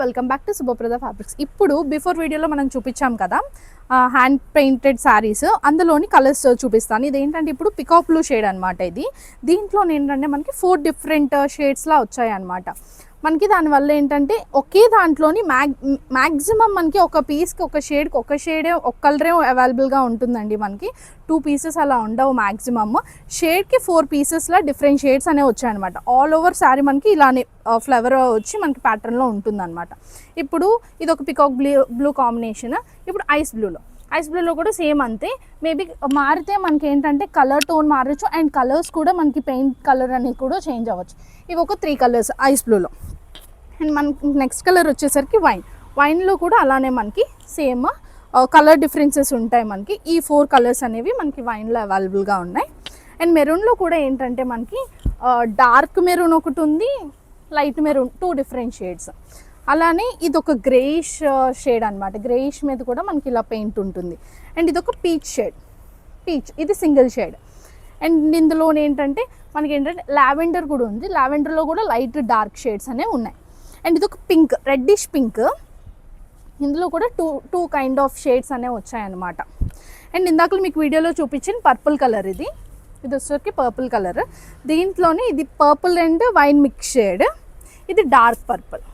Welcome back to Shubhaprada fabrics. ఇప్పుడు before వీడియోలో మనం చూపించాం కదా హ్యాండ్ పెయింటెడ్ శారీస్, అందులోని కలర్స్ చూపిస్తాను. ఇదేంటంటే ఇప్పుడు పికాక్ బ్లూ షేడ్ అనమాట. దీంట్లో ఏంటంటే మనకి 4 డిఫరెంట్ షేడ్స్లా వచ్చాయి అనమాట. మనకి దానివల్ల ఏంటంటే ఒకే దాంట్లోని మ్యాక్సిమం మనకి ఒక పీస్కి ఒక షేడ్కి ఒక షేడే ఒక కలరే అవైలబుల్గా ఉంటుందండి. మనకి 2 పీసెస్ అలా ఉండవు. మ్యాక్సిమమ్ షేడ్కి 4 పీసెస్లా డిఫరెంట్ షేడ్స్ అనేవి వచ్చాయన్నమాట. ఆల్ ఓవర్ శారీ మనకి ఇలానే ఫ్లవర్ వచ్చి మనకి ప్యాటర్న్లో ఉంటుందన్నమాట. ఇప్పుడు ఇది ఒక పికాక్ బ్లూ కాంబినేషన్. ఇప్పుడు ఐస్ బ్లూలో కూడా సేమ్ అంతే. మేబీ మారితే మనకి ఏంటంటే కలర్ టోన్ మారచ్చు అండ్ కలర్స్ కూడా మనకి పెయింట్ కలర్ అనేది కూడా చేంజ్ అవ్వచ్చు. ఇవి ఒక 3 కలర్స్ ఐస్ బ్లూలో. అండ్ మనకి నెక్స్ట్ కలర్ వచ్చేసరికి వైన్లో కూడా అలానే మనకి సేమ్ కలర్ డిఫరెన్సెస్ ఉంటాయి. మనకి ఈ 4 కలర్స్ అనేవి మనకి వైన్లో అవైలబుల్గా ఉన్నాయి. అండ్ మెరూన్లో కూడా ఏంటంటే మనకి డార్క్ మెరూన్ ఒకటి ఉంది, లైట్ మెరూన్, 2 డిఫరెంట్ షేడ్స్. అలానే ఇది ఒక గ్రేయిష్ షేడ్ అనమాట. గ్రేయిష్ మీద కూడా మనకి ఇలా పెయింట్ ఉంటుంది. అండ్ ఇది ఒక పీచ్ ఇది సింగిల్ షేడ్. అండ్ ఇందులో ఏంటంటే మనకి ఏంటంటే లావెండర్ కూడా ఉంది. లావెండర్లో కూడా లైట్ డార్క్ షేడ్స్ అనేవి ఉన్నాయి. అండ్ ఇది ఒక పింక్, రెడ్డిష్ పింక్. ఇందులో కూడా టూ కైండ్ ఆఫ్ షేడ్స్ అనేవి వచ్చాయన్నమాట. అండ్ ఇందాక మీకు వీడియోలో చూపించిన పర్పుల్ కలర్, ఇది వచ్చేసరికి పర్పుల్ కలర్. దీంట్లోనే ఇది purple and wine mix shade, ఇది డార్క్ పర్పుల్.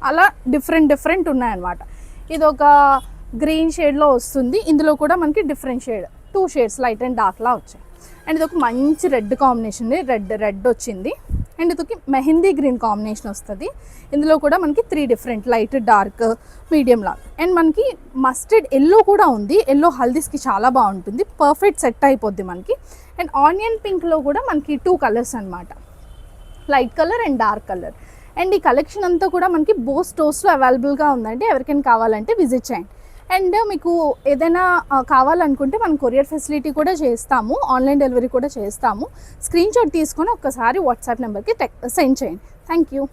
అలా డిఫరెంట్ ఉన్నాయన్నమాట. ఇది ఒక గ్రీన్ షేడ్లో వస్తుంది. ఇందులో కూడా మనకి different shade 2 shades light and డార్క్లా వచ్చాయి. అండ్ ఇది ఒక మంచి రెడ్ కాంబినేషన్, రెడ్ వచ్చింది. అండ్ ఇది ఒక మెహందీ గ్రీన్ కాంబినేషన్ వస్తుంది. ఇందులో కూడా మనకి 3 డిఫరెంట్ లైట్, డార్క్, మీడియం లాగా. అండ్ మనకి మస్టర్డ్ ఎల్లో కూడా ఉంది. ఎల్లో హల్దీస్కి చాలా బాగుంటుంది, పర్ఫెక్ట్ సెట్ అయిపోద్ది మనకి. అండ్ ఆనియన్ పింక్లో కూడా మనకి 2 కలర్స్ అనమాట, light colour and dark colour. And ఈ కలెక్షన్ అంతా కూడా మనకి బోత్ స్టోర్స్లో అవైలబుల్గా ఉందండి. ఎవరికైనా కావాలంటే విజిట్ చేయండి. అండ్ మీకు ఏదైనా కావాలనుకుంటే మనం కొరియర్ ఫెసిలిటీ కూడా చేస్తాము, ఆన్లైన్ డెలివరీ కూడా చేస్తాము. స్క్రీన్ షాట్ తీసుకొని ఒక్కసారి వాట్సాప్ నెంబర్కి సెండ్ చేయండి. Thank you.